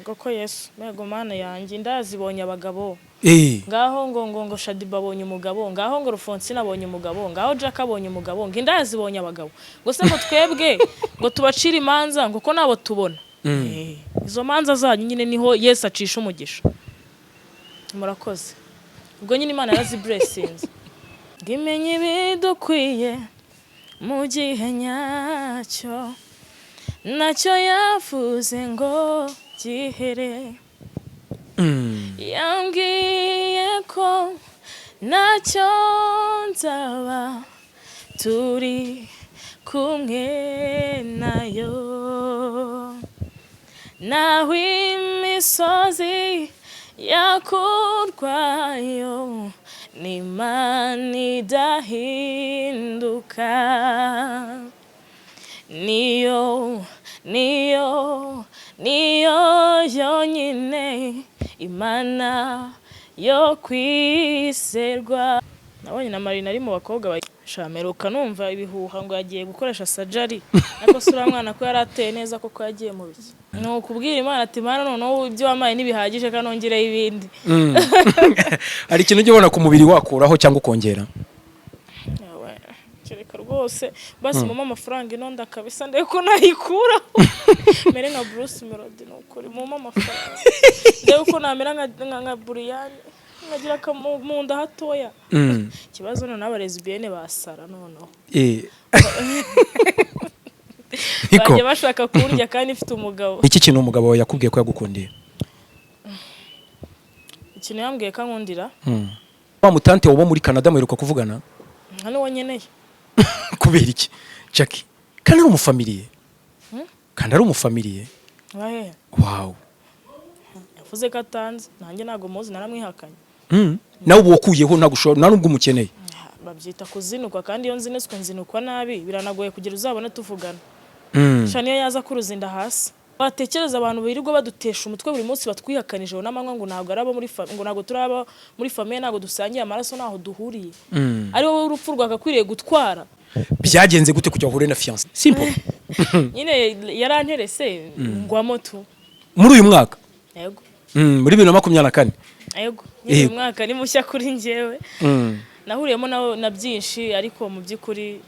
Koko Yesu mego mana yanjye ndazibonye abagabo ngaho ngo Shadiba abonye umugabo ngaho ngo Rufonsina abonye umugabo ngaho Jacky abonye umugabo ngo ndazibonye abagabo gusa ngo twebwe ngo tubacira imanza ngo ko nabo tubona izo manza zanyu nyine niho Yesu acisha umugisha murakoze ubwo nyine Imana yarazi blessings ngimenye bidukwiye mu gihe nyacyo nacyo yavuze ngo gihere yambwiye ko nacyo nzaba turi kumwe nayo naho imisozi yakurwayo n'Imana idahinduka niyo yonyine Imana yo kwiserwa. Nabonye na Marina ari mu bakobwa bashameruka numva ibihuha ngo yagiye gukoresha surgery ariko sura mwana ko yarateye neza koko yagiye mu biki no kubwira Imana ati Mana noneho ibyo wamaye nibihagije kanongere ibindi ari ikintu ugibona ku mubiri wakuraho cyangwa ukongera Reka rwose basi mama amafaranga inonda kabisa ndeko nayikuraho mere nka Bruce Melody nukuri mama amafaranga ndeko namera nka Brian ngagira mu nda hatoya kibazo none aba lesbienne basara noneho bajye bashaka kurya kandi ifite umugabo iki kintu umugabo yakubwiye ko yagukundiye ikintu yambwiye kankundira wa mutante wo muri Canada mweruka kuvugana hano wonyeneye kubera iki Jacky kandi ari umufamiliye kandi ari umufamiliye wahe wow yavuze ko atanze nanjye nago muzi naramwihakanye nawe ubukuyeho nagushora nubwo umukeneye babyita kuzinukwa kandi iyo nzineswe nzinukwa nabi biranagoye kugira uzabone tuvugana shaniyo yaza kuruzinda hasi batekereza abantu birirwa badutesha umutwe buri munsi batwihakanije n'amanywa ngo ntago araba muri ngo ntago turaba muri famille ntago dusangiye amaraso naho duhuriye ari wowe urupfu rwakakwiriye gutwara byagenze gute kujya hure na fiance simple nyine yaranterese ngwamo tu muri uyu mwaka yego muri 2024 yego uyu mwaka ni mushya kuri njyewe nahuriyemo na byinshi ariko mu by'ukuri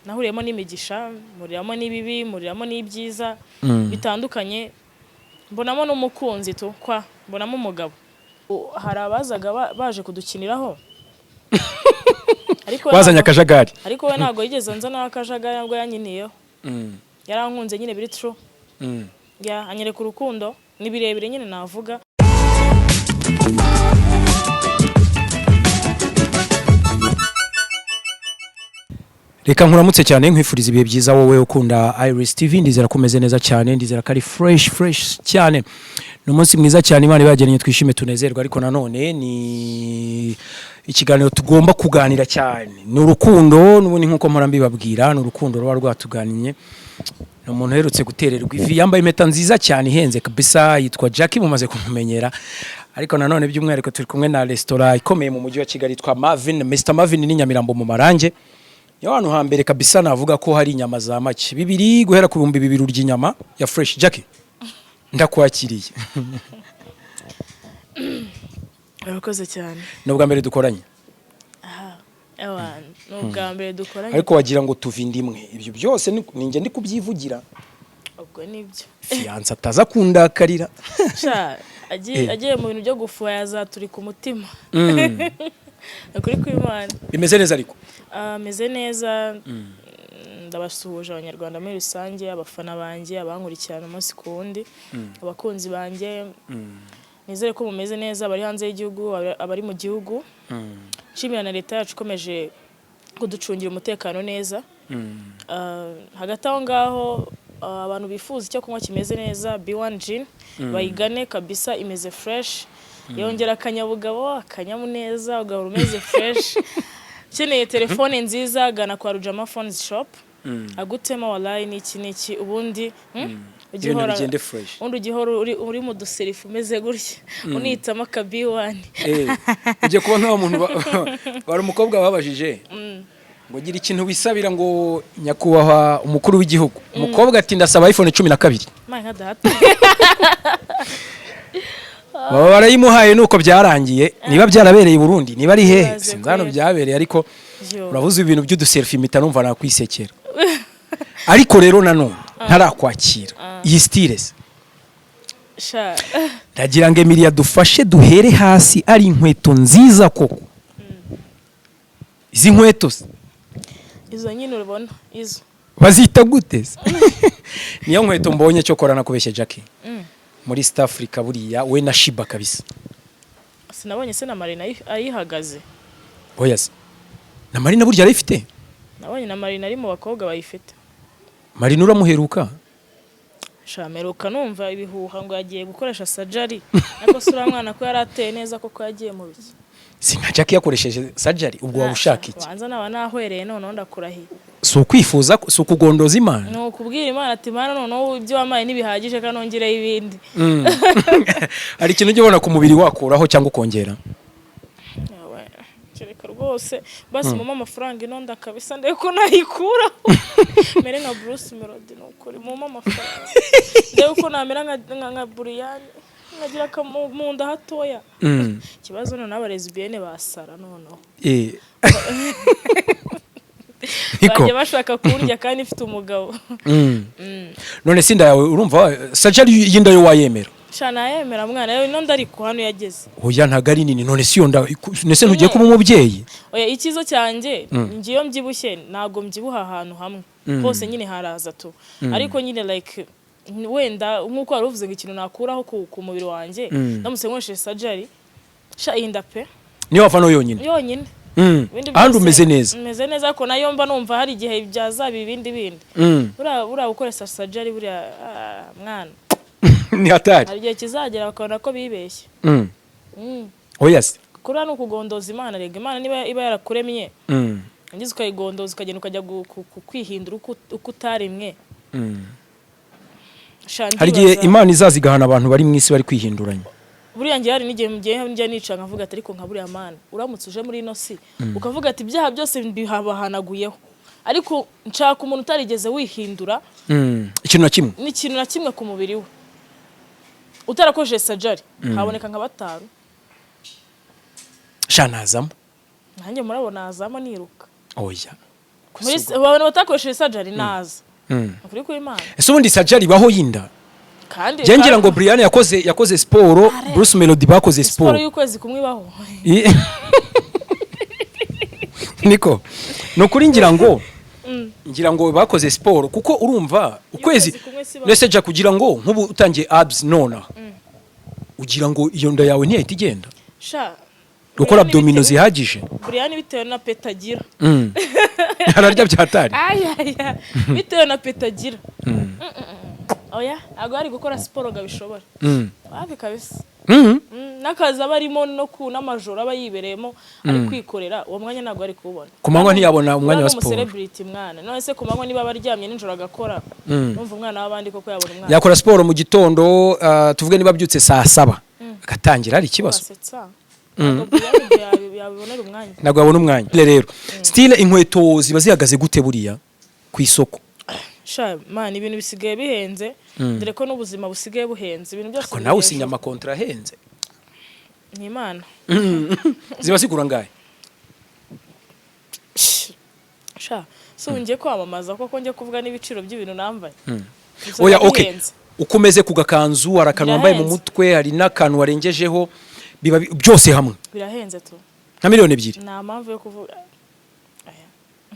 nahuriyemo n'imigisha muriramo n'ibibi muriramo n'ibyiza bitandukanye mbonamo n'umukunzi tu mbonamo umugabo hari abazaga baje kudukiniraho ariko wazanya akajagari ariko we ntago yigeze nzana akajagari ngo yanyiniyeho yarankunze nyine biri true anyereka urukundo nibirebire nyine navuga Reka nkuramutse cyane nkwifuriza ibihe byiza wowe ukunda Iris TV ndizera kumeze neza cyane ndizera kari fresh cyane no munsi mwiza cyane Imana ibageneye twishime tunezerwa ariko nanone ni ikiganiro tugomba kuganira cyane ni urukundo n'ubundi nkuko mpora mbibabwira ni urukundo ruba rwatuganiye no umuntu herutse gutererwa ivi yambaye impeta nziza cyane ihenze kabisa yitwa Jacky mumaze kumumenyera ariko nanone by'umwihariko turi kumwe na restaurant ikomeye mu mujyi wa Kigali yitwa Mr Marvin ni Nyamirambo mu Marange Yohanu hambere kabisa navuga ko hari inyama za make bibiri guhera ku 200 urya inyama ya fresh Jacky ndakwakiriye Urakoze cyane nubwa mbere dukoranye nubwa mbere dukoranye ariko wagira ngo tuvinde imwe ibyo byose ninjye ndi kubyivugira ubwo nibyo fiance ataza kundakarira sha agiye mu bintu byo gufuha yazaturi ku mutima kuri kw'Imana bimeze neza ariko meze neza ndabasuhuje Abanyarwanda muri rusange abafana banjye abankurikirana umunsi ku wundi abakunzi banjye nizere ko mumeze neza bari hanze y'igihugu abari mu gihugu nshimira na leta yacu ikomeje kuducungira umutekano neza hagati aho ngaho abantu bifuza icyo kunywa kimeze neza B1 gin bayigane kabisa imeze fresh yongera akanyabugabo akanyamuneza ugahora umeze fresh ukeneye telefone nziza gana kwa Rujama Phones Shop agutema wallahi niki ubundi ugihora uri mu duserifu umeze gutya unitama B1 uje kubona wa muntu bari umukobwa babajije ngo gira ikintu wisabira ngo nyakubahwa umukuru w'igihugu umukobwa ati ndasaba iPhone 12 my god baba barayimuhaye nuko byarangiye niba byarabereye i Burundi niba ari hehe sinzano byabereye ariko uravuze ibintu by'uduselfie mita numva nakwisekera ariko rero nanone ntarakwakira iyi stylist ndagira ngo Emilia dufashe duhere hasi ari inkweto nziza koko izi nkweto izo nyine urabona izo bazita gute niyo nkweto mbonye cyo korana kubeshya Jacky muri East Africa buriya we na Shiba kabisa sinabonye se na Marina ayihagaze oya se na Marina burya arayifite nabonye na Marina ari mu bakobwa bayifite Marina uramuheruka shameruka numva ibihuha ngo yagiye gukoresha surgery ariko sura mwana ko yarateye neza koko yagiye mu biki sinka Jacky yakoresheje surgery ubwo wabushaka iki banza naba nahwereye none ndakurahiye so kwifuza so kugondoza Imana no kubwira Imana ati Imana none ibyo wamaye nibihagije kanongere ibindi ari ikintu ugibona ku mubiri wakuraho cyangwa ukongera Reka rwose basi mama amafaranga inonda kabisa ndeko nayikuraho mere nka Bruce Melody nukuri mama amafaranga ndeko namera nka Brian nagira mu nda hatoya kibazo none abarezbienne basara noneho Niko bashaka kurya kandi ifite umugabo none sinda yawe urumva surgery y'inda yo wayemera shana yemera mwana yewe no ndariko hano yageze oya ntagari nini none si yonda nese ntugiye kuba umubyeyi oya ikizo cyanjye ngiyo mbyibushye nago mbyibuha ahantu hamwe hose nyine haraza tu ariko nyine like wenda nkuko waruvuze ngo ikintu nakuraho ku mubiri wanjye ndamutse nkoresheje surgery sha inda pe niyo wafano yonyine ahandi umeze neza ko nayo mba numva hari igihe byazabi ibindi bura gukoresha surgery buriya mwana ni hatari hari igihe kizagera bakabona ko bibeshye oya se kuri hano kugondoza Imana rega Imana niba iba yarakuremye ngize ukayigondoza ukagenda ukajya kwihindura uko utarimwe hari igihe Imana izazigahana abantu bari mu isi bari kwihinduranya buriya ngiye hari n'igihe njya nica nkavuga ati ariko nka buriya Mana uramutse uje muri ino si ukavuga ati ibyaha byose bihabahanaguyeho ariko nshaka umuntu utarigeze wihindura ikintu na kimwe ku mubiri we utarakojeje surgery haboneka nka batanu shanazamo nanjye murabona azamo niruka oya muri abantu batakojeje surgery naza kuri ku Imana ese ubundi surgery baho yinda kandi ngira ngo Brian yakoze sport Bruce Melody bakoze sport y'ukwezi kumwe baho niko no kuri ngira ngo bakoze sport kuko urumva ukwezi nese ja kugira ngo nkubu utangiye abs nona ugira ngo iyo nda yawe ntiyahita igenda sha gukora abdomino zihagije Brian bitewe na petagira hararya byatari bitewe na petagira oya ago ari gukora sport gabishobora wapi kabisa nakaza barimo no ku n'amajoro abayibereyemo ari kwikorera uwo mwanya nago ari kubona kumanywa ntiyabona umwanya wa sport celebrity mwana none se kumanywa niba baryamye ninjoro agakora numva umwana w'abandi koko yabona umwana yakora sport mu gitondo tuvuge niba byutse saa 7 agatangira ari kibazo nago yabona umwanya rero style inkweto ziba zihagaze gute buriya ku isoko sha man ibintu bisigaye bihenze dore ko n'ubuzima busigaye buhenze ibintu byose ko nawe usinya amakontra ahenze ni Imana ziba sigura ngaye sha so ngiye kwamamaza koko ngiye kuvuga n'ibiciro by'ibintu nambaye oya okay ukomeze kugakanzu arakantu wambaye mu mutwe hari n'akantu warengejeho biba byose hamwe birahenze tu nka miliyoni 2 nta mpamvu yo kuvuga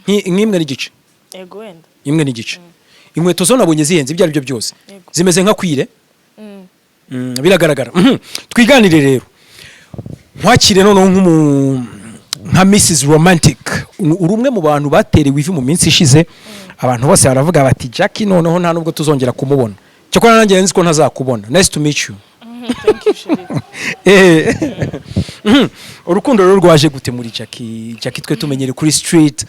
nk'imwe n'igice ego wenda imwe n'igice inkweto zo nabonye zihenze ibyo ari byo byose zimeze nka kwire biragaragara twiganire rero nkwakire noneho nka Mrs Romantic urumwe mu bantu baterewe ivi mu minsi ishize abantu bose baravuga bati Jacky noneho nta nubwo tuzongera kumubona cyakora nanjye nzi ko ntazakubona nice to meet you thank you Sheri urukundo rero rwaje gute muri Jacky twe tumenyere kuri street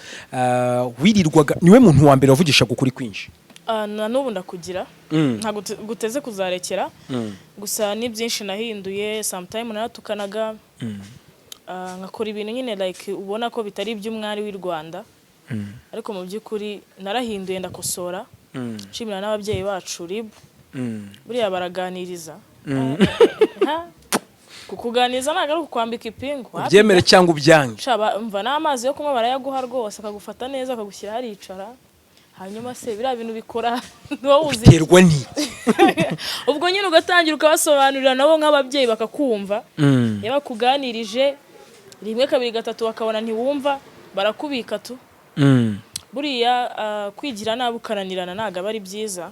wirirwaga niwe muntu wa mbere wavugisha kuri kwinshi na n'ubu ndakugira nta guteze kuzarekera gusa ni byinshi nahinduye sometime naratukanaga ngakora ibintu nyine like ubona ko bitari iby'umwari w'i Rwanda ariko mu by'ukuri narahinduye ndakosora nshimira n'ababyeyi bacu rib buriya baraganiriza kukuganiza ntago ari kukwambika ipingu ubyemere cyangwa ubyange mva n'amazi yo kunywa barayaguha rwose akagufata neza akagushyira haricara hanyuma se biriya bintu bikora wowe uzi biterwa n'iki ubwo nyine ugatangira ukabasobanurira nabo nk'ababyeyi bakakumva iyo bakuganirije rimwe kabiri gatatu bakabona ntiwumva barakubika tu buriya kwigira nabi ukananirana ntabwo aba ari byiza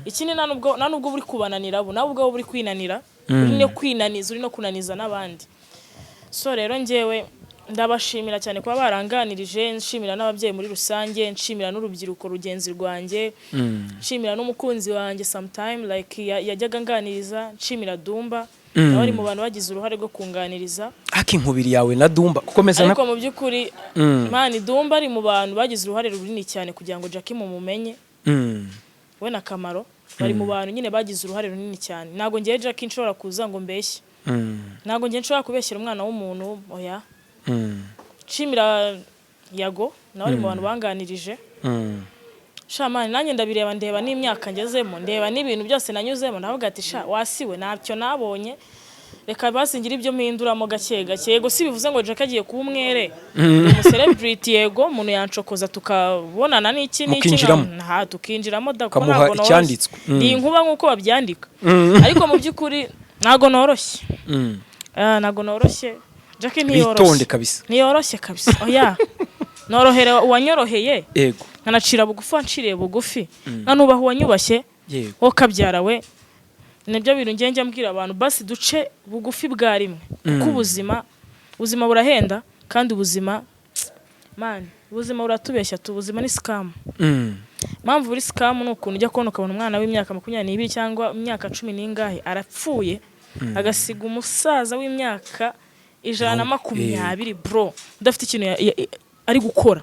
ikindi nta nubwo uri kubananira abo nawe ubwo uri kwinanira uri no kwinaniza uri no kunaniza n'abandi so rero njyewe ndabashimira cyane kuba baranganirije nshimira n'ababyeyi muri rusange nshimira n'urubyiruko rugenzi rwanjye nshimira n'umukunzi wanjye sometime like yajyaga nganiriza nshimira Dumba nawe ari mu bantu bagize uruhare rwo kunganiriza inkubiri yawe na Dumba kukomeza ariko mu by'ukuri mani Dumba ari mu bantu bagize uruhare runini cyane kugira ngo Jacky mumumenye we na Kamaro bari mu bantu nyine bagize uruhare runini cyane ntago ngiye Jacky nshobora kuza ngo mbeshye ntago ngiye nshobora kubeshyira umwana w'umuntu oya nshimira Yago nawe ari mu bantu banganirije shamani nanjye ndeba n'imyaka ngezemo ndeba n'ibintu byose nanyuzemo ndavuga ati wasiwe ntacyo nabonye reka basingira ibyo mpinduramo gake gake yego si bivuze ngo Jacky agiye kuba umwere umucelebrity yego umuntu yancokoza tukabonana n'iki tukinjiramo kamuha icyanditswe ni inkuba nk'uko babyandika ariko mu by'ukuri ntago noroshye Jacky ntiyoroshye kabisa oya norohere uwanyoroheye yego nkanacira bugufi nciriye bugufi nanubaha uwanyubashye wo kabyara we nibyo bintu ngenge mbwira abantu basi duce bugufi bwa rimwe kuko ubuzima burahenda kandi ubuzima buratubeshya ubuzima ni scam mpamvu buri scam ni ukuntu ujya kubona ukabona umwana w'imyaka 22 cyangwa imyaka 10 n'ingahe arapfuye agasiga umusaza w'imyaka 120 bro udafite ikintu ari gukora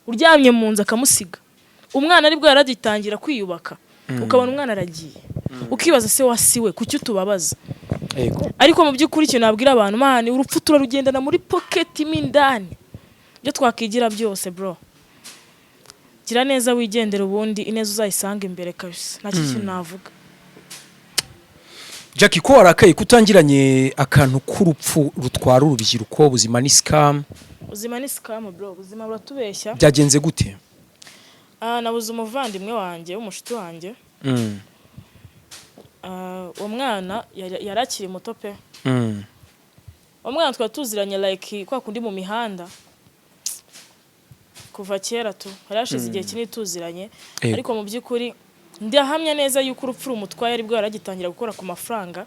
uryamye mu nzu akamusiga umwana ari bwo yaragitangira kwiyubaka ukabona umwana aragiye ukibaza se wasiwe kuki utubabaza ariko mu by'ukuri ikintu nabwira abantu mani urupfu turarugendana muri pocket mindani byo twakigira byose bro gira neza wigendera ubundi ineza uzayisanga imbere kabisa nta kintu navuga Jacky ko warakaye kutangiranye akantu k'urupfu rutwara urubyiruko ubuzima ni scam bro ubuzima buratubeshya byagenze gute nabuze umuvandimwe wanjye w'umushuti wanjye umwana yarakiri muto pe umwana twari tuziranye like kwa kundi mu mihanda kuva kera tu harashize igihe kinini tuziranye ariko mu by'ukuri ndahamya neza yuko urupfu rumutwaye ari bwo yaragitangira gukora ku mafaranga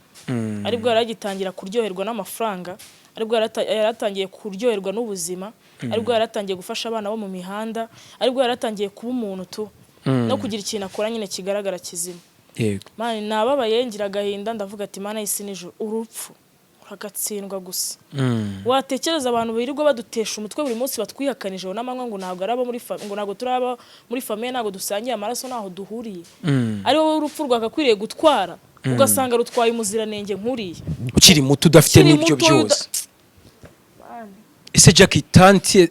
ari bwo yaragitangira kuryoherwa n'amafaranga ari bwo yaratangiye kuryoherwa n'ubuzima ari bwo yaratangiye gufasha abana bo mu mihanda ari bwo yaratangiye kuba umuntu tu no kugira ikintu akora nyine kigaragara kizima yego mani nababaye ngira agahinda ndavuga ati mana y'isi n'ijuru urupfu uragatsindwa gusa watekereza abantu birirwa badutesha umutwe buri munsi batwihakanije n'amanywa ngo ntabwo araba muri ngo ntabwo turaba muri famille ntabwo dusangiye amaraso naho duhuriye ari wowe urupfu rwakakwiriye gutwara ugasanga rutwaye umuziranenge nkuriye ukiri muto udafite n'ibyo byose ese Jacky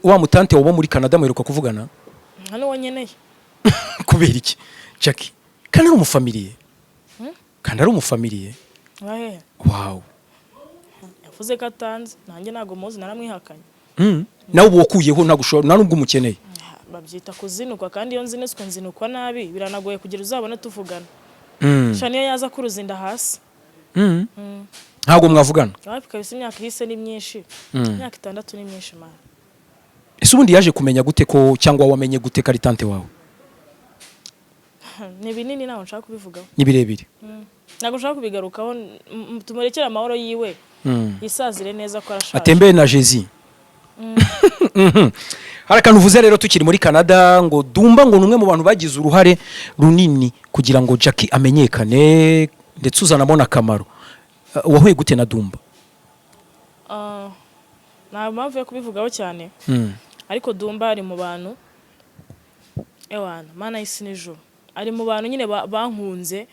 wa mutante waba muri Canada muheruka kuvugana hano wanyeneye kubera iki Jacky kandi ari umufamiliye wow yavuze ko atanze nanjye ntago muzi naramwihakanye nawe ubu wakuyeho nta nubwo umukeneye babyita kuzinukwa kandi iyo nzinitswe nzinukwa nabi biranagoye kugira uzabone tuvugana niyo yaza kuruzinda hasi ntabwo mwavugana kabisa imyaka ihise ni myinshi imyaka 6 ni myinshi man ese ubundi yaje kumenya gute ko cyangwa wamenye gute ko ari tante wawe ni binini naho nshaka kubivugaho ni birebire ntabwo nshaka kubigarukaho tumurekera amahoro yiwe yisazire neza ko arashaka atembeye na Jezi hari akantu uvuze rero tukiri muri Canada ngo Dumba ngo numwe mu bantu bagize uruhare runini kugira ngo Jacky amenyekane ndetse uzanamo na Kamaro wahuye gute na Dumba nta mpamvu yo kubivugaho cyane ariko Dumba ari mu bantu mana y'isi n'ijuru ari mu bantu nyine bankunze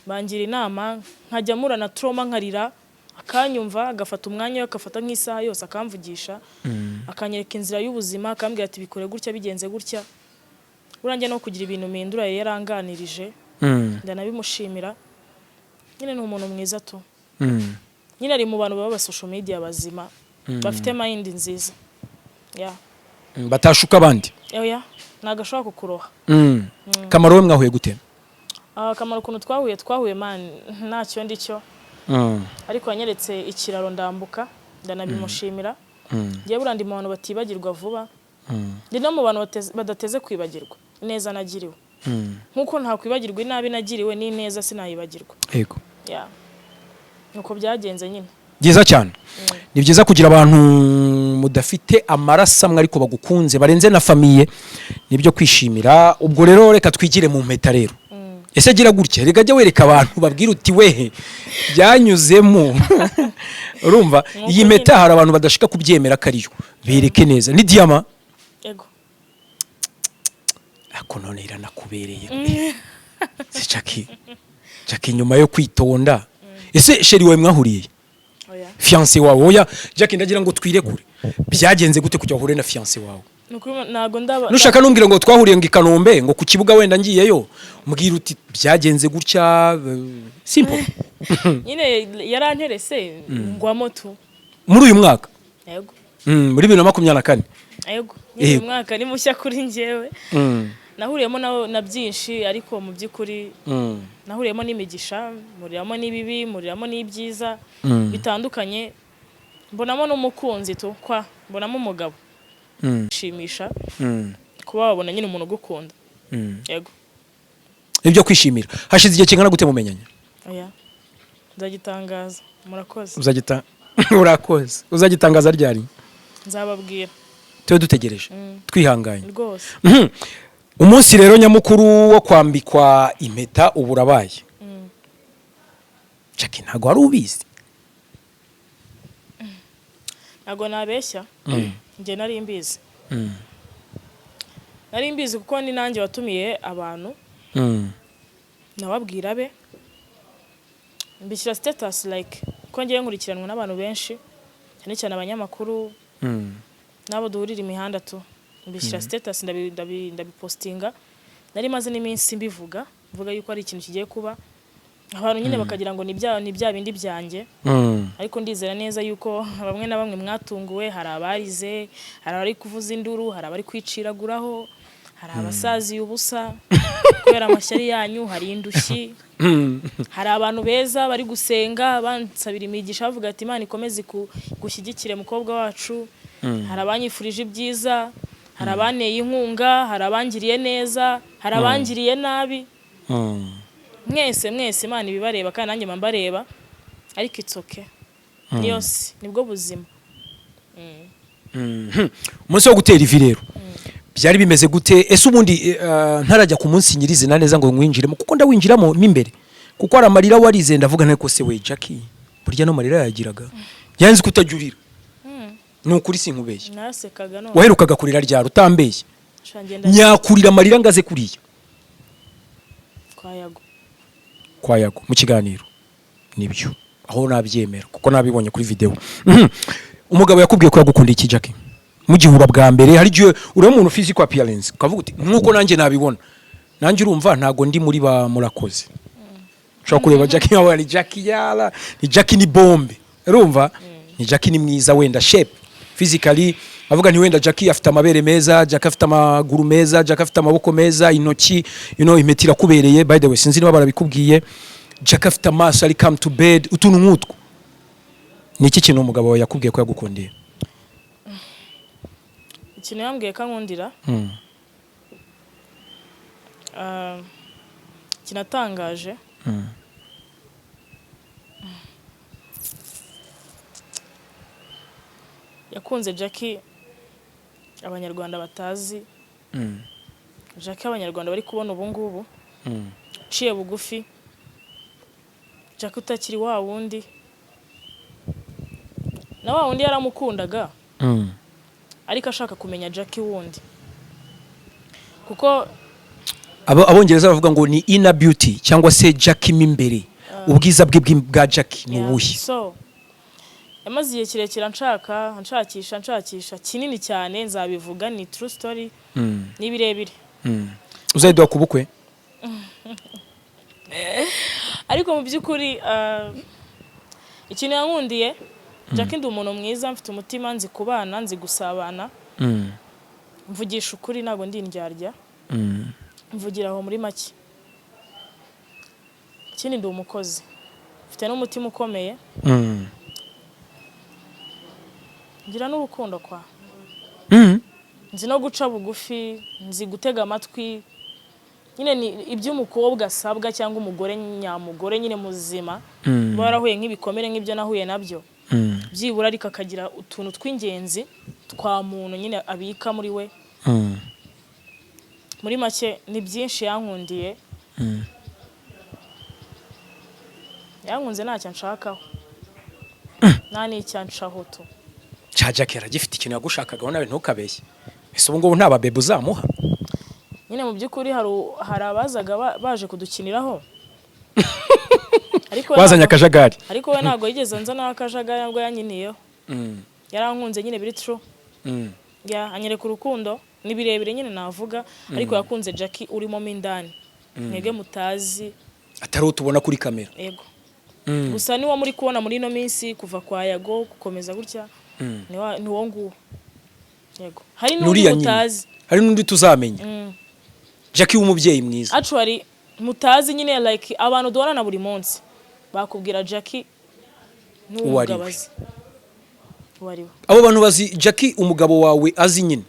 bangira inama nkajya mura na trauma nkarira akanyumva agafata umwanya we akafata nk'isaha yose akamvugisha akanyereka inzira y'ubuzima akambwira ati bikore gutya bigenze gutya urangiye no kugira ibintu mpindura yaranganirije ndanabimushimira nyine ni umuntu mwiza tu nyine ari mu bantu baba social media bazima bafite mind nziza batashuka abandi nagashobora kukuroha. Kamaro we mwahuye gute? Kamaro ukuntu twahuye man ntacyo ndicyo ariko yanyeretse ikiraro ndambuka ndanabimushimira. Ngiye burandi mu bantu batibagirwa vuba, ndi no mu bantu badateze kwibagirwa neza nagiriwe, nkuko nta kwibagirwa inabi nagiriwe ni neza sinayibagirwa. Yego nuko byagenze nyine. Byiza cyane. Ni byiza kugira abantu mudafite amaraso amwe ariko bagukunze barenze na famiye, nibyo kwishimira. Ubwo rero reka twigire mu mpeta rero. Ese gira gutya rega jya wereka abantu babwira uti wehe byanyuzemo. Urumva iyi mpeta hari abantu badashika kubyemera kariyo, bereke neza ni diamant. Yego ako none iranakubereye. Jacky nyuma yo kwitonda. Ese sheri wawe mwahuriye? Fiancé wawe oya Jacky ndagira ngo twirekure. Byagenze gute kujya hure na fiancé wawe? Nago ndaba nushaka numbwira ngo twahuriye ngo Ikanombe ngo ku kibuga wenda ngiyeyo mbwira uti byagenze gutya simple. Nyine yaranterese ngwa moto muri uyu mwaka. Yego muri 2024. Yego uyu mwaka ni mushya kuri njyewe. Nahuriyemo na byinshi ariko mu by'ukuri nahuriyemo n'imigisha, muriramo n'ibibi, muriramo n'ibyiza bitandukanye. Mbonamo n'umukunzi tu mbonamo umugabo shimisha kuba wabona nyine umuntu ugukunda. Yego ibyo kwishimira. Hashize igihe kingana gute mumenyanye? Nzagitangaza. Murakoze. Urakoze. Uzagitangaza ryari? Nzababwira. Twe dutegereje twihanganye rwose. Umunsi rero nyamukuru wo kwambikwa impeta uburabaye. Jacky ntago wari ubizi? Ntago nabeshya. Nge nari mbizi. Nari mbizi kuko ni nanjye watumiye abantu. Nababwira be. Mbishyira status like ko ngiye nkurikiranwa n'abantu benshi cyane cyane abanyamakuru nabo duhurira imihanda tu. Mbishyira status ndabipostinga. Nari maze n'iminsi mbivuga yuko ari ikintu kigiye kuba. Abantu nyine bakagira ngo ni bya bindi byanjye. Ariko ndizera neza yuko bamwe na bamwe mwatunguwe, hari abarize, hari abari kuvuza induru, hari abari kwiciraguraho, hari abasazi ubusa kubera amashyari yanyu, hari indushyi. Hari abantu beza bari gusenga bansabira imigisha bavuga ati Imana ikomeze gushyigikire mukobwa wacu. Hari abanyifurije ibyiza, hari abaneye inkunga, hari abangiriye neza, hari abangiriye nabi. Mwese Imana ibibareba kandi nanjye mbareba ariko it's okay. Niyose nibwo buzima. Umunsi wo gutera ivi rero byari bimeze gute? Ese ubundi ntarajya ku munsi nyirizina neza ngo mwinjiremo kuko ndawinjiramo mimbere kuko ari amarira warize ndavuga nteko se we Jacky burya no marira yagiraga yanzi kutajurira. Nukuri sinkubeshye. Nasekaga no. Waherukaga kurira ryari utambeshye? Nyakurira amarira ngaze kuriya. Kwayago mu kiganiro. Nibyo. Aho nabyemera kuko nabibonye kuri video. Umugabo yakubwiye ko yagukunda iki Jacky? Mugihura bwa mbere hari gihe uri umuntu physical appearance ukavuga uti nkuko nanjye nabibona. Nanjye urumva ntago ndi muri ba murakoze. Ushobora kureba Jacky yawe ari Jacky yala, ni Jacky ni bombe. Urumva? Ni Jacky ni mwiza wenda shape. Physically avuga ni wenda Jacky afite amabere meza, Jacky afite amaguru meza, Jacky afite amaboko meza, intoki imetira kubereye. By the way sinzi niba barabikubwiye. Jacky afite amaso ari come to bed utuntu nkutwo. Ni iki kintu umugabo yakubwiye ko yagukundiye? Ikintu yambwiye ko ankundira kinatangaje. Yakunze Jacky Abanyarwanda batazi. Jacky Abanyarwanda bari kubona ubu ngubu. Ciye bugufi. Jacky utakiri wa wundi. Na wa wundi yaramukundaga. Ariko ashaka kumenya Jacky wundi. Kuko abongereza bavuga ngo ni inner beauty cyangwa se Jacky mimbere. Ubwiza bwa Jacky ni ubuhe? So yamaze igihe kirekire nshakisha kinini cyane nzabivuga ni true story. Ni birebire. Uzayidwa kubukwe? Ariko mu by'ukuri ikintu yankundiye Jacky ndi umuntu mwiza mfite umutima nzi kubana nzi gusabana mvugisha ukuri ntago ndi indyarya mvugira aho muri make ikindi ndi umukozi mfite n'umutima ukomeye ngira n'urukundo kwa nzi no guca bugufi nzi gutega amatwi nyine ni iby'umukobwa asabwa cyangwa umugore nyamugore nyine muzima barahuye nk'ibikomere nk'ibyo nahuye nabyo byibura ariko akagira utuntu tw'ingenzi twa muntu nyine abika muri we muri make ni byinshi yankundiye yankunze ntacyo nshakaho nta n'icyo nshaho tu cya Jacky aragifite ikintu yagushakagaho nawe ntukabeshye ese ubu ngubu nta babebe uzamuha nyine mu by'ukuri hari abazaga baje kudukiniraho wazanye akajagari ariko we ntabwo yigeze nzana akajagari nabwo yanyiniyeho yarankunze nyine biri true anyereka urukundo ni birebire nyine navuga ariko yakunze Jacky urimo mo indani mwebwe mutazi atari utubona kuri kamera yego gusa niwo muri kubona muri ino minsi kuva kwa Yago gukomeza gutya ni wo nguwo yego hari n'undi mutazi hari n'undi tuzamenya Jacky w'umubyeyi mwiza actually mutazi nyine like abantu duhorana buri munsi bakubwira Jacky n'umugabazi wariwe abo bantu bazi Jacky umugabo wawe azi nyine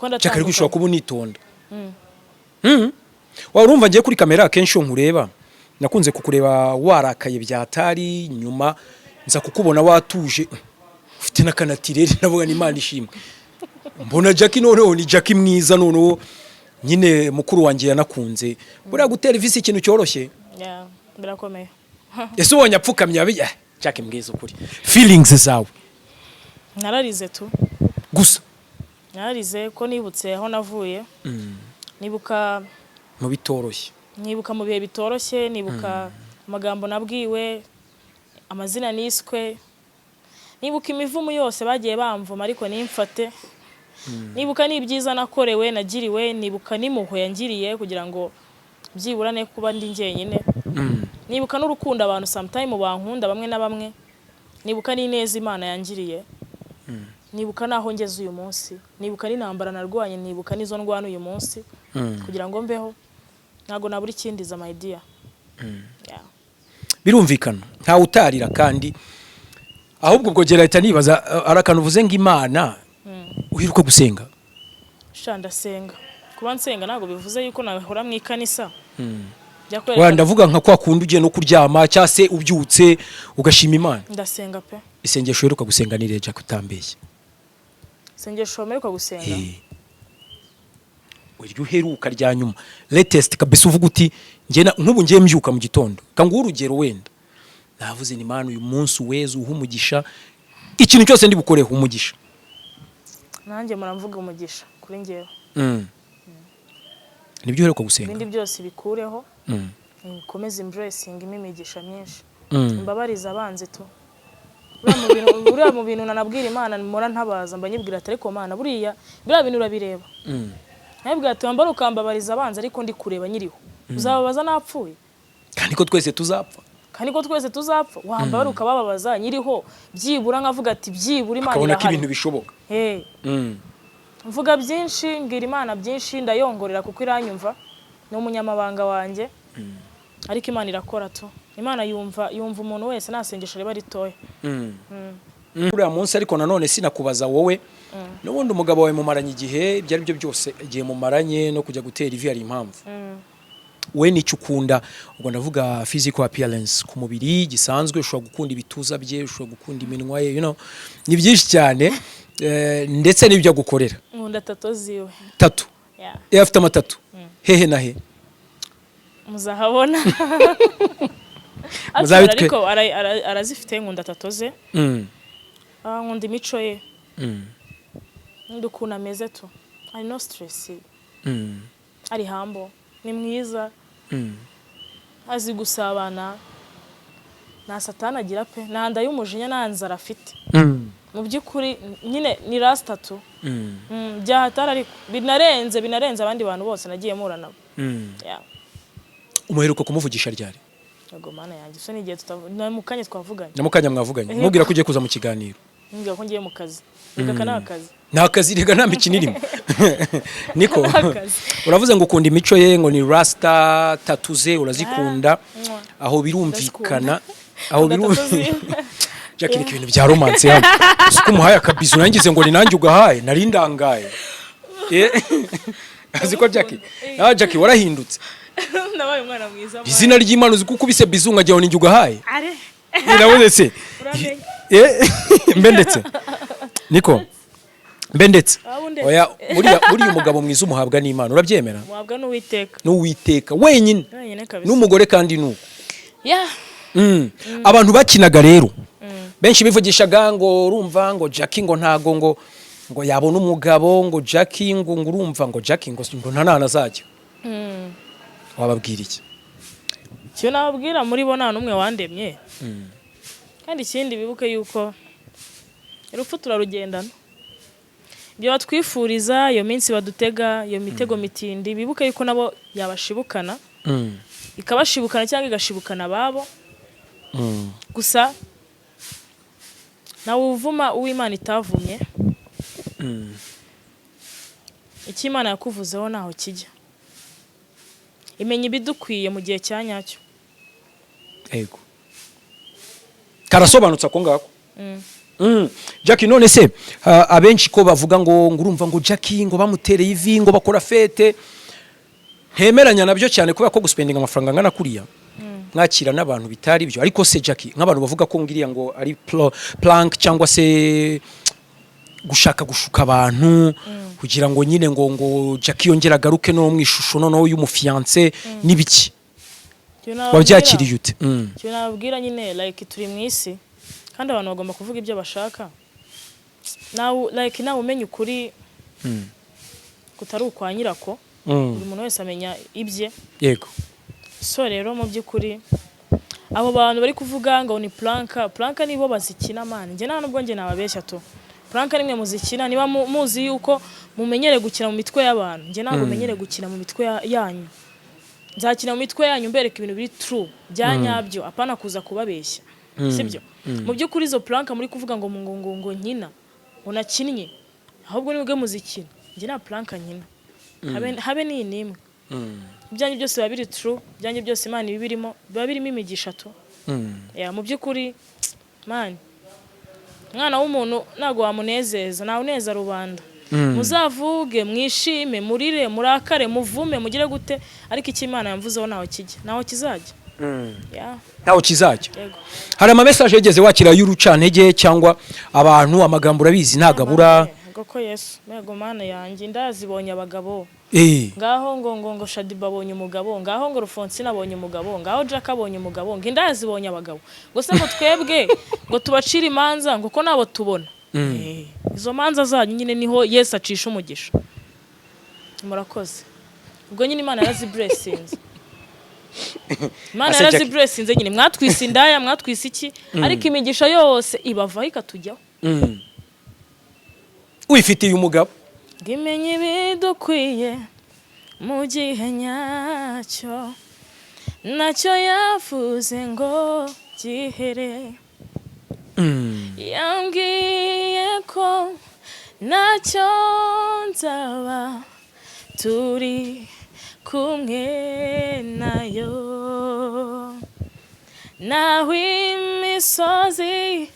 Jacky ariko ushobora kuba unitonda warumva ngiye kuri kamera akenshi nkureba nakunze kukureba warakaye byatari nyuma nza kukubona watuje ufite n'akanatirere navuga ni Imana ishimwe mbona Jacky noneho ni Jacky mwiza noneho nyine mukuru wanjye yanakunze buriya gutera ivisi ikintu cyoroshye birakomeye ese ubonye apfukamye abiye Jacky mwiza ukuri feelings zawe nararize tu gusa nararize ko nibutse aho navuye nibuka mu bitoroshye nibuka mu bihe bitoroshye nibuka amagambo nabwiwe amazina niswe nibuka imivumo yose bagiye bamvuma ariko nimfate nibuka n'ibyiza nakorewe nagiriwe nibuka n'impuhwe yangiriye kugira ngo byiburane kuba ndi njyenyine nibuka n'urukundo abantu sometime bankunda bamwe na bamwe nibuka n'ineza Imana yangiriye nibuka naho ngeze uyu munsi nibuka n'intambara narwanye nibuka n'izo ndwana uyu munsi kugira ngo mbeho ntago naburi kindiza my dear birumvikana nta utarira kandi ahubwo ubwo gera leta nibaza arakana uvuze ngo Imana uhiruka gusenga shanda senga kuba nsenga ntago bivuze yuko nahora mu ikanisa ndavuga nka kwa kundi ugiye no kuryama cyase ubyutse ugashima Imana ndasenga pe isengesho uheruka gusenga ni Reka kutambeshya isengesho uheruka gusenga uryo uheruka rya nyuma latest kabisa uvuga uti nk'ubu ngiye mbyuka mu gitondo kanguha urugero wenda navuze ni Imana uyu munsi weza uhumugisha ikintu cyose ndi bukoreho umugisha nanjye muramvuga umugisha kuri ngewe nibyo uheruka gusenga ibindi byose bikureho komeza embracing imigisha myinshi mbabariza abanze tu buriya mu bintu nanabwira Imana mora ntabaza mbanyibwira ati ariko Mana buriya bintu urabireba nabwira ati wambara ukambabariza abanze ariko ndi kureba nyiriho uzababaza napfuye kandi ko twese tuzapfa wambara ukabababaza nyiriho byibura nkavuga ati byibura Imana irahari akabona ko ibintu bishoboka mvuga byinshi mbwira Imana byinshi ndayongorera kuko iranyumva ni umunyamabanga wanjye ariko Imana irakora tu Imana yumva umuntu wese nasengesha reba ritoya uriya munsi ariko nanone sinakubaza wowe n'ubundi umugabo wawe mumaranye igihe ibyo ari byo byose igihe mumaranye no kujya gutera ivi hari impamvu we nicyo ukunda ubwo ndavuga physical appearance ku mubiri gisanzwe ushobora gukunda ibituza bye ushobora gukunda iminwa ye ni byinshi cyane ndetse n'ibyo agukorera nkunda tato ziwe tato afite amatatu hehe na he muzahabona ariko arazifite nkunda tato ze nkunda imico ye nkunda ukuntu ameze tu ari no stress ari humble ni mwiza azi gusabana nta satani agira pe nta y'umujinya nta nzara afite mu by'ukuri nyine ni rasta tu byahatara ariko binarenze abandi bantu bose nagiye mura nabo umuheruka kumuvugisha ryari Yego mana yanjye so nigiye tutavuga mu kanya twavuganye. Na mukanya mwavuganye. Mubwira ko ugiye kuza mu kiganiro. Mbwira ko ngiye mu kazi. Reka kana akazi. Nta kazi rega nta mikino irimo. Niko. Uravuze ngo ukunda imico ye ngo ni rasta tatuze urazikunda aho birumvikana aho birumvikana. Jacky ni ibintu bya romance hano. Uko umuhaye akabizu nangize ngo ni nanjye ugahaye nari ndangaye. Aziko Jacky. Jacky warahindutse. Nabaye umwana mwiza. Izina ry'Imana uzi kuko ubise bizu ngajyaho ninjye ugahaye. Are. Nirabonetse. Mbendetse. Niko. Mbendetse. Oya muri umugabo mwiza umuhabwa n'Imana urabyemera? Umuhabwa n'Uwiteka. N'Uwiteka wenyine. Wenyine kabisa. N'umugore kandi nuko. Yeah. Abantu bakinaga rero. Benshi bivugishaga ngo urumva ngo Jacky ngo ntago ngo yabona umugabo ngo Jacky ngo urumva ngo Jacky ngo ntanana zajya. Wababwira iki? Cyo nababwira muri bo nta numwe wandemye. Kandi ikindi bibuke yuko urupfu turarugendana. Ibyo batwifuriza iyo minsi badutega iyo mitego mitindi bibuke yuko nabo yabashibukana. Ikabashibukana cyangwa igashibukana babo. Gusa nawe uvuma uw'Imana itavumye. Iki Imana yakuvuzeho naho kijya. Imenya ibidukwiye mu gihe cya nyacyo. Ego. Karasobanutse ako ngako. Jacky none se abenshi ko bavuga ngo ngurumva ngo Jacky ngo bamutereye ivi ngo bakora fete. Ntemeranya nabyo cyane kubera ko guspendinga amafaranga ngana kuriya. Mwakira n'abantu bitari byo ariko se Jacky nk'abantu bavuga ko ngiriya ngo ari plank cyangwa se gushaka gushuka abantu kugira ngo nyine ngo Jacky yongera garuke no mwishusho noneho y'umufiance nibiki wabyakiriye ute? Cyo nababwira nyine like turi mu isi kandi abantu bagomba kuvuga ibyo bashaka nawe umenye ukuri kutari ukwa nyirako buri muntu wese amenya ibye. Yego. So rero mu by'ukuri abo bantu bari kuvuga ngo ni planka nibo bazikina man nge nta nubwo nge nababeshya to planka nimwe muzikina niba muzi yuko mumenyere gukina mu mitwe y'abantu nge ntabwo menyere gukina mu mitwe yanyu. Nzakina mu mitwe yanyu mbereka ibintu biri true bya nyabyo apana kuza kubabeshya sibyo. Mu by'ukuri izo planka muri kuvuga ngo nkina unakinnye ahubwo nibwo muzikina nge nta planka nkina habe ni nimwe. Byanye byose biba biri true byanye byose Imana ibirimo biba birimo imigisha to. Mu by'ukuri man mwana w'umuntu nago wamunezeza nawe uneza rubanda. Muzavuge mwishime murire murakare muvume mugire gute ariko iki Imana yamvuzeho naho kijya naho kizajya. Naho kizajya. Hari ama message yegeze wakira y'urucantege cyangwa abantu amagambo urabizi ntagabura. Goko Yesu mego Mana yanjye ndazibonye abagabo. Ngaho ngo Shadiba abonye umugabo ngaho ngo Rufonsina abonye umugabo ngaho Jacky abonye umugabo ngo ndazibonye abagabo gusa ngo twebwe ngo tubacira imanza ngo ko nabo tubona. Izo manza zanyu nyine niho Yesu acisha umugisha. Murakoze. Ubwo nyine Imana yarazi blessings. Imana yarazi blessings nyine mwatwise indaya mwatwise iki ariko imigisha yose ibavaho ikatujyaho. Wifitiye umugabo. Gimenye bidukwiye mu gihe nyacyo nacyo yavuze ngo gihere. Yambwiye ko nacyo nzaba turi kumwe nayo naho imisozi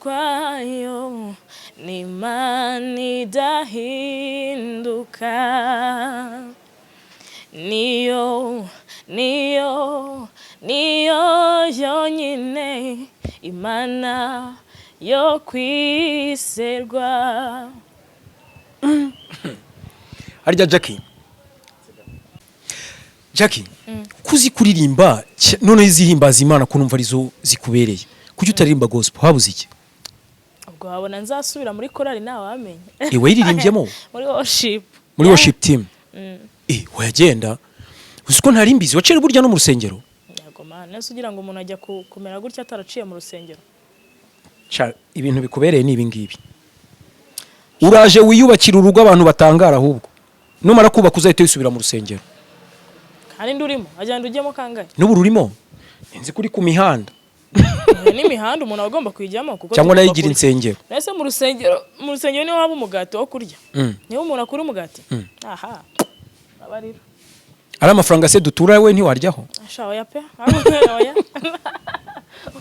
yakurwayo n'Imana idahinduka niyo yonyine Imana yo kwiserwa. Harya Jacky kuzi kuririmba none izihimbaza Imana kunumva arizo zikubereye kuki utaririmba gospel habuze iki? Ubwo habona nzasubira muri korali nawe wamenye. Iwe iririmbyemo muri worship team. Wagenda uziko ntari mbizi wacere burya no mu rusengero. Yego man nese ugira ngo umuntu ajya kumera gutya ataraciye mu rusengero. Ibintu bikubereye ni ibingibi. Uraje wiyubakira urugo abantu batangara ahubwo numara kubaka uzahita wisubira mu rusengero. hari ndurimo ajyanda ujyemo kangahe n'ubu rurimo nzi kuri ku mihanda n'imihanda umuntu agomba kwijyamo kuko cyangwa nayigira insengero ese mu rusengero niho haba umugati wo kurya niho umuntu akura umugati aha abariro ari amafaranga se dutura we ntiwaryaho asha oya pe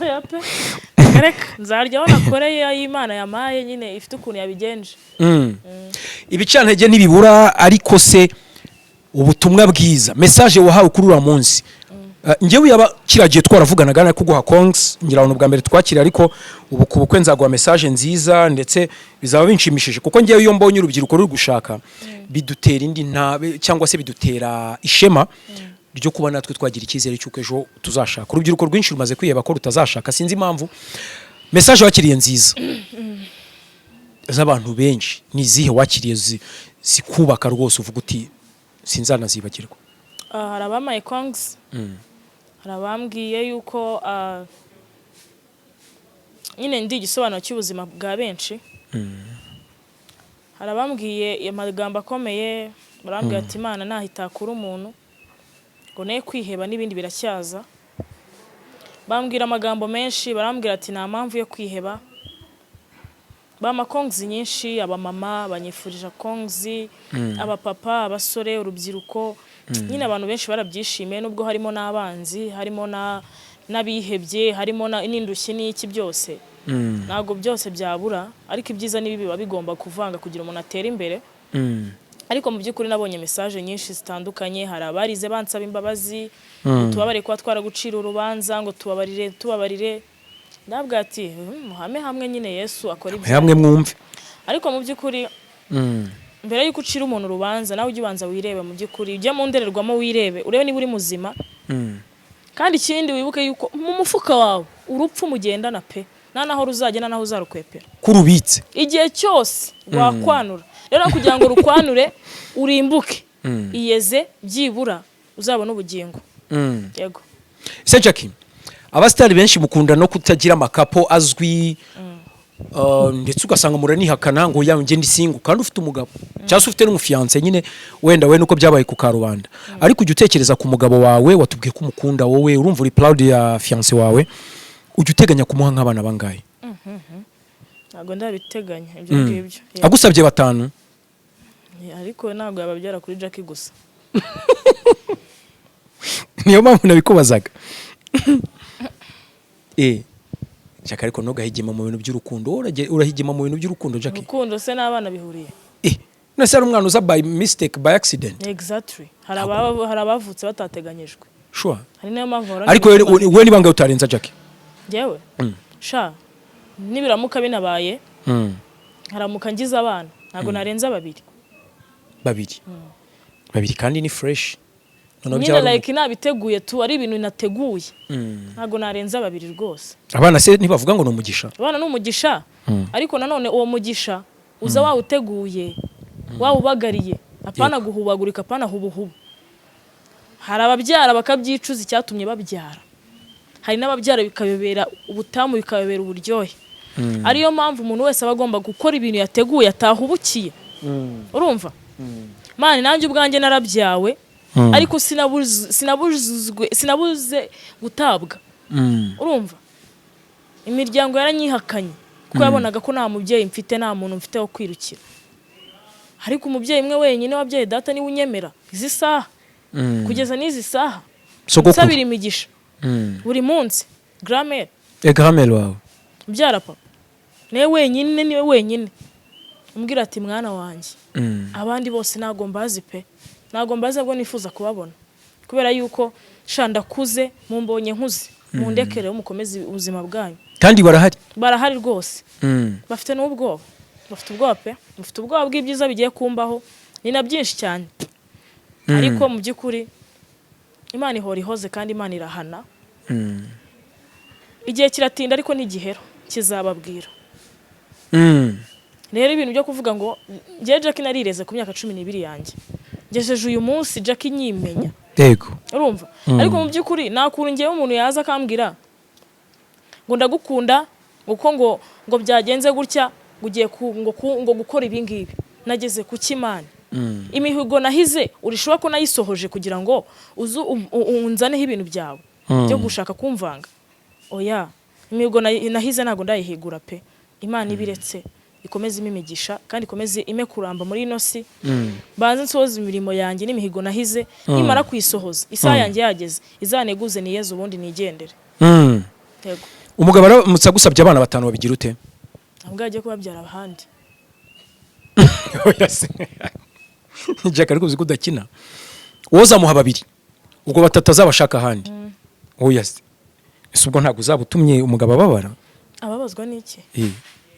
oya pe reka nzaryaho nakoreye y'Imana yamaye nyine ifite ukuntu yabigenje ibicantege ntibibura ariko se ubutumwa bwiza message wahawe kuri ura munsi njyewe yaba kiragiye twaravuganaga na kuguha kongs ngira abantu bwa mbere twakira ariko ubu kubukwe nzaguha message nziza ndetse bizaba binshimishije kuko njyewe iyo mbonye urubyiruko ruri gushaka bidutera indi ntabe cyangwa se bidutera ishema ryo kuba natwe twagira icyizere cy'uko ejo tuzashaka urubyiruko rwinshi rumaze kwiheba ko rutazashaka sinzi impamvu message wakiriye nziza z'abantu benshi nizihe wakiriye zikubaka rwose uvuga uti sinzanazibagirwa hari abamaye kongs hari abambwiye yuko nyine ndi igisobanuro cy'ubuzima bwa benshi hari abambwiye amagambo akomeye barambwira ati Imana nahitakura umuntu ngo ne kwiheba n'ibindi biracyaza bambwira amagambo menshi barambwira ati nta mpamvu yo kwiheba bama kongs nyinshi abamama banyifurije kongs abapapa abasore urubyiruko nyine abantu benshi barabyishimiye nubwo harimo n'abanzi harimo n'abihebye harimo n'indushye n'iki byose ntago byose byabura ariko ibyiza n'ibibi biba bigomba kuvanga kugira umuntu atere imbere ariko mu by'ukuri nabonye message nyinshi zitandukanye hari abarize bansaba imbabazi tubabare kwa twaragucira urubanza ngo tubabarire ndabwa ati muhame hamwe nyine Yesu akora ibyo hamwe mwumve ariko mu by'ukuri mbere yuko ucira umuntu urubanza nawe ujye ubanza wirebe mu by'ukuri ujye mu ndererwamo wirebe urebe niba uri muzima kandi ikindi wibuke yuko mu mufuka wawe urupfu mugendana pe naho ruzagenda naho uzarukwepera kurubitse igihe cyose wakwanura rero kugira ngo rukwanure urimbuke iyeze byibura uzabona ubugingo yego se Jacky abastari benshi mukunda no kutagira amakapo azwi ndetse ugasanga muranihakana ngo yanjye ndi single kandi ufite umugabo cyangwa ufite n'umufiance nyine wenda we nuko byabaye ku karubanda ariko ujye utekereza ku mugabo wawe watubwiye ko umukunda wowe urumva uri proud ya fiance wawe ujye uteganya kumuha nk'abana bangaye ntago ndabiteganya ibyo ngibyo agusabye 5 ariko ntago yababyara kuri Jacky gusa niyo mpamvu nabikubazaga Jacky ariko ntugahigima mu bintu by'urukundo urahigima mu bintu by'urukundo Jacky urukundo se n'abana bihuriye nase ari umwana uza by mistake by accident exactly hari abavutse batateganyijwe sure hari nayo mpamvu ariko we niba ngaho utarenza Jacky yewe sha nibiramuka binabaye haramuka ngize abana ntago narenza babiri kandi ni fresh nyine like nabiteguye tu ari ibintu nateguye ntago narenza 2 rwose abana se ntibavuga ngo no mugisha abana no mugisha ariko nanone uwo mugisha uza wawuteguye wawubagariye apana guhubagurika apana hubuhubu hari ababyara bakabyicuza icyatumye babyara hari n'ababyara bikabebera ubutamu bikabebera uburyohe ariyo mpamvu umuntu wese abagomba gukora ibintu yateguye atahubukiye urumva mani nanjye ubwanjye narabyawe ariko sinabuze gutabwa urumva imiryango yaranyihakanye kuko yabonaga ko nta mubyeyi mfite nta muntu mfite wo kwirukira ariko umubyeyi mwe wenyine wabyaye data niwe unyemera izi saha kugeza n'izi saha nsabira imigisha buri munsi grammaire wawe byara papa niwe wenyine umbwira ati mwana wanjye abandi bose ntago mbazi pe ntago mbazi bwo nifuza kubabona kubera yuko ndakuze mumbonye nkuze mundekere umukomeze ubuzima bwanyu kandi barahari rwose bafite n'ubwoba bafite ubwoba pe bafite ubwoba bw'ibyiza bigiye kumbaho ni na byinshi cyane ariko mu by'ukuri Imana ihora ihoze kandi Imana irahana igihe kiratinda ariko ntigihera kizababwira rero ibintu byo kuvuga ngo ngiye Jacky narireze ku myaka 12 yanjye ngejeje uyu munsi Jacky nyimenya yego urumva ariko mu by'ukuri nakuru ngiye umuntu yaza akambwira ngo ndagukunda ngo byagenze gutya ugiye ngo gukora ibi ngibi nageze ku Kimana imihigo nahize urishobora ko nayisohoje kugira ngo unzaneho ibintu byawe byo gushaka kumvanga. Oya, imihigo nahize ntago ndayihigura pe. Imana ibiretse ikomeze imigisha kandi ikomeze ime kuramba muri ino si. Banze nsohoza imirimo yanjye n'imihigo nahize, nimara kuyisohoza isaha yanjye yageze izaneguze ni Yezu ubundi nigendere. Yego. Umugabo aramutse agusabye abana batanu babigira ute? Ntabwo agiye kubabyara abahandi. Oya se. Jacky ariko uzi ko udakina. Woza muha babiri. Ubwo batatu azabashaka ahandi. Oya se. Ese ubwo ntabwo uzabutumye umugabo ababara? Ababazwa n'iki?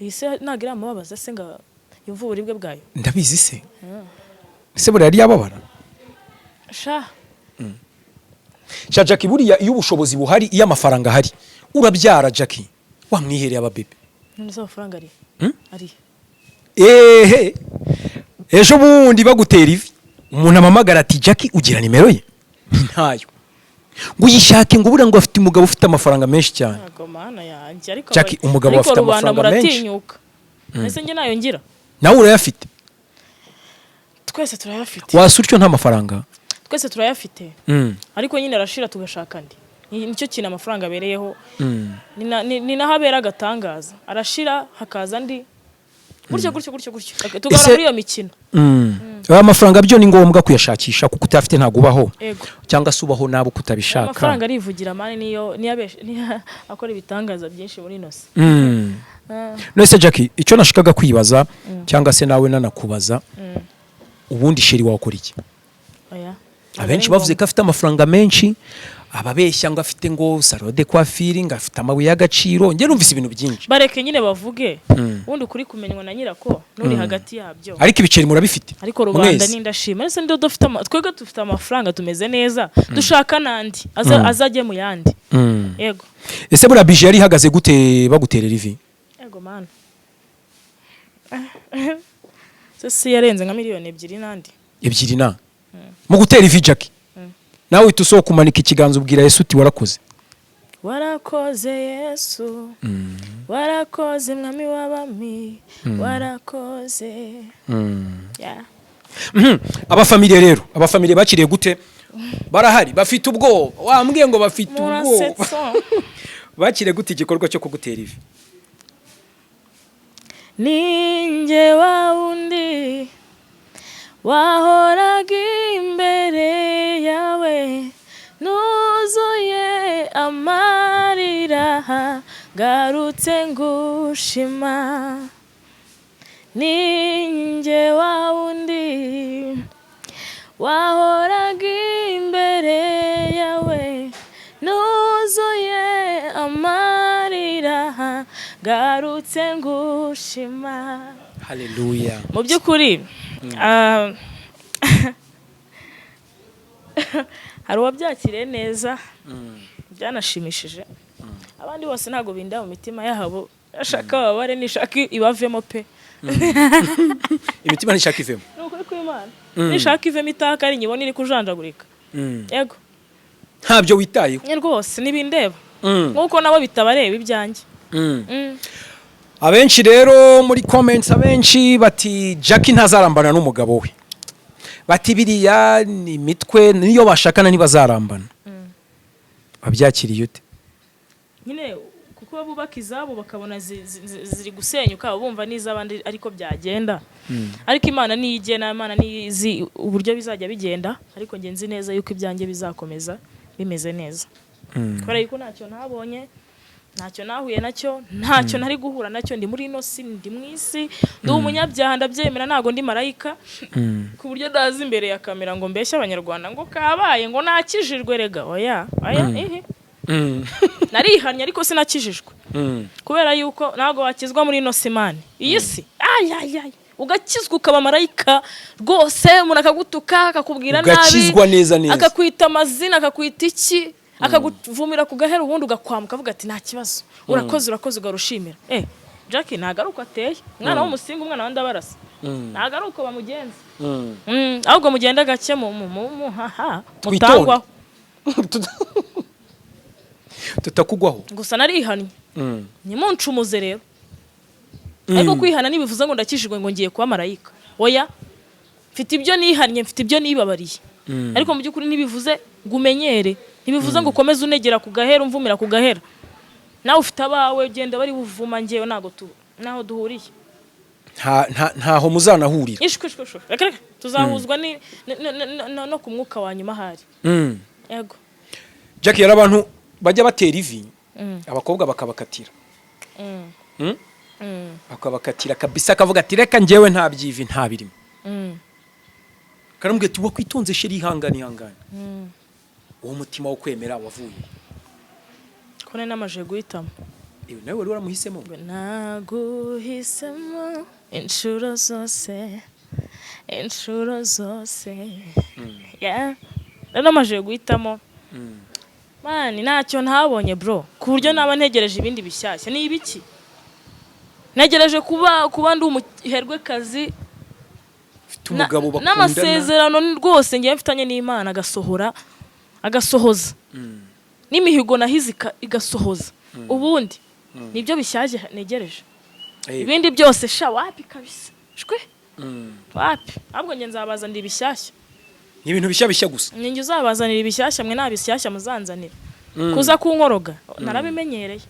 Iyi se ntabwo iri amababaza se nga yumva uburibwe bwayo. Ndabizi se. Ese buriya yari yababara? Sha. Jacky buriya iyo ubushobozi buhari, iyo amafaranga ahari, urabyara Jacky. Wamwihereye ababebe. None amafaranga ari? Ari. Ejo bundi bagutera ivi. Umuntu amamagara ati Jacky ugira nimero ye? Ntayo. Ngo uyishake ngo bura ngo afite umugabo ufite amafaranga menshi cyane. Ntago mana yanjye ariko Jacky umugabo afite amafaranga menshi. Ese nge nayo ngira. Nawe urayafite? Twese turayafite. Wasutyo nta mafaranga? Twese turayafite. Ariko nyine arashira tugashaka ndi. Nicyo kintu amafaranga abereyeho. Ni nahabera agatangaza. Arashira hakaza ndi. Gutyo. Tugara muri iyo mikino. Amafaranga byo ni ngombwa kuyashakisha kuko utafite ntago ubaho. Cyangwa se ubaho nabo kutabishaka. Amafaranga arivugira mane niyo akora ibitangaza byinshi muri nose. Nose Jacky, icyo nashikaga kwibaza cyangwa se nawe nanakubaza, ubundi sheri wakora iki? Oya. Abenshi bavuze ko afite amafaranga menshi, ababeshya ngo afite ngo salon de coiffure, ngo afite amabuye y'agaciro. Nge numvise ibintu byinshi. Bareke nyine bavuge. Ubundi kuri kumenywa na nyirako nuri hagati yabyo. Ariko ibiceri murabifite. Ariko rubanda nindashima. Ese ndo dufite twega dufite amafaranga tumeze neza. Dushaka nandi azajye mu yandi. Yego. Ese bura budget yari ihagaze gute bagutera rivi? Yego man. Sese yarenze nka miliyoni 2 nandi. 2 na. Mu gutera rivi Jacky. Nawe tuso kumanika ikiganza ubwira Yesu uti warakoze. Warakoze Yesu. Warakoze mwami w'abami. Warakoze. Abafamilie rero, abafamilie bakiriye gute? Barahari, bafite ubwo. Wambwiye ngo bafite ubwo. Bakiriye gute igikorwa cyo kugutera ivi? Ninjye wawundi wahoraga imbere yawe nuzuye amarira garutse ngushima. Ninjye wawundi wahoraga imbere yawe nuzuye amarira garutse ngushima. Haleluya. Mu by'ukuri hari uwabyakiriye neza, byanashimishije. Abandi bose ntago binda mu mitima yabo, ashaka babare nishaka ibavemo pe. Imitima nishaka ivemo. Nuko kw'Imana. Nishaka ivemo itaka ari nyibona iri kujanjagurika. Yego. Ntabyo witayeho. Ni rwose nibindeba. Nkuko nabo bitabareba ibyanjye. Abenshi rero muri comments abenshi bati Jacky ntazarambana n'umugabo we. Bati biriya ni mitwe niyo bashakana ntibazarambana. Babyakiriye ute? Nyine kuko bubaka izabo bakabona ziri gusenyuka bumva n'izabandi ariko byagenda. Ariko Imana niyigena, Imana nizi uburyo bizajya bigenda, ariko nge nzi neza yuko ibyanjye bizakomeza bimeze neza. Kubera yuko ntacyo ntabonye, ntacyo nahuye nacyo, ntacyo nari guhura nacyo, ndi muri ino si, ndi mwisi, ndi umunyabyaha ndabyemera, ntago ndi marayika. Ku buryo ndaza imbere ya kamera ngo mbeshye Abanyarwanda ngo kabaye ngo nakijijwe rega. Oya narihanye ariko sinakijijwe. Kubera yuko ntago wakizwa muri ino simani. Iyi si ugakizwa ukaba marayika rwose, umuntu akagutuka akakubwira nabi, ugakizwa neza akakwita amazina, akakwita iki, akaguvumira ku gahera ubundi ugakwamuka avuga ati nta kibazo, urakoze ugarushimira. Jacky nagaruka ateye umwana w'umusinga, umwana wandi abarasa nagaruka bamugenza. Ahubwo mugenda gake mutangwaho tutakugwaho. Gusa narihannye ntimuncumuze rero. Ariko kwihana nibivuze ngo ndakishijwe ngo ngiye kuba marayika. Oya, mfite ibyo nihannye mfite ibyo nibabariye ariko mu by'ukuri ntibivuze ngo umenyere ntibivuze ngo ukomeze unegera ku gahera umvumira ku gahera nawe ufite abawe genda bari buvuma ngewe naho duhuriye ntaho muzanahurira ishwe reka tuzahuzwa no ku mwuka wa nyuma hari yego Jacky yari abantu bajya batera ivi abakobwa bakabakatira bakabakatira kabisa akavuga ati reka njyewe nta byivi nta birimo karamubwira ati wakwitonze sheri ihangane uwo mutima wo kwemera wavuye kone n'amaje guhitamo nawe wari waramuhisemo naguhisemo inshuro zose n'amaje guhitamo mani ntacyo ntabonye bro ku buryo naba ntegereje ibindi bishyashya ni ibiki ntegereje kuba ndi umuherwekazi umugabo bakundana n'amasezerano rwose ngiye mfitanye n'Imana agasohoza n'imihigo nahize igasohoza ubundi nibyo bishaje negereje ibindi byose sha wapi kabisa shwe wapi ahubwo nge nzabazanira ibishyashya ni ibintu bishya gusa ninjye uzabazanira ibishyashya mwe nta bishyashya muzanzanira kuza kunkoroga narabimenyereye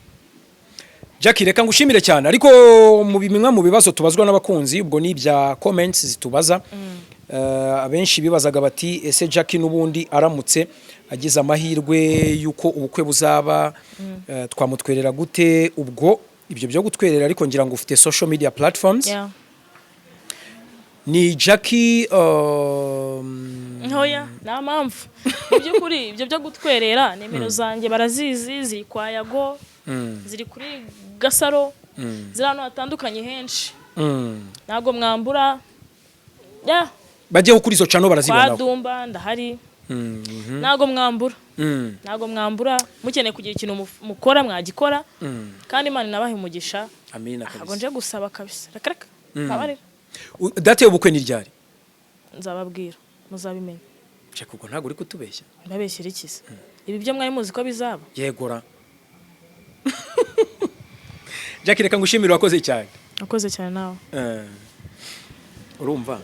Jacky reka ngushimire cyane ariko mu bimwe mu bibazo tubazwa n'abakunzi ubwo ni bya comments zitubaza abenshi bibazaga bati ese Jacky nubundi aramutse agize amahirwe yuko ubukwe buzaba twamutwerera gute ubwo ibyo byo gutwerera ariko ngira ngo ufite social media platforms ni Jacky ntoya nta mpamvu iby'ukuri ibyo byo gutwerera nimero zanjye barazizi ziri kwa Yago ziri kuri Gasaro ziri ahantu hatandukanye henshi ntabwo mwambura bajyeho kuri izo channel barazibona Badumba ndahari ntabwo mwambura mukeneye kugira ikintu mukora mwagikora kandi Imana nabahe umugisha amina kabisa ntabwo nje gusaba kabisa reka babarira date y'ubukwe ni ryari nzababwira muzabimenya Jacky ubwo ntabwo uri kutubeshya ndabeshyira ikiza ibi byo mwari muzi ko bizaba yegora Jacky reka ngushimire wakoze cyane nawe urumva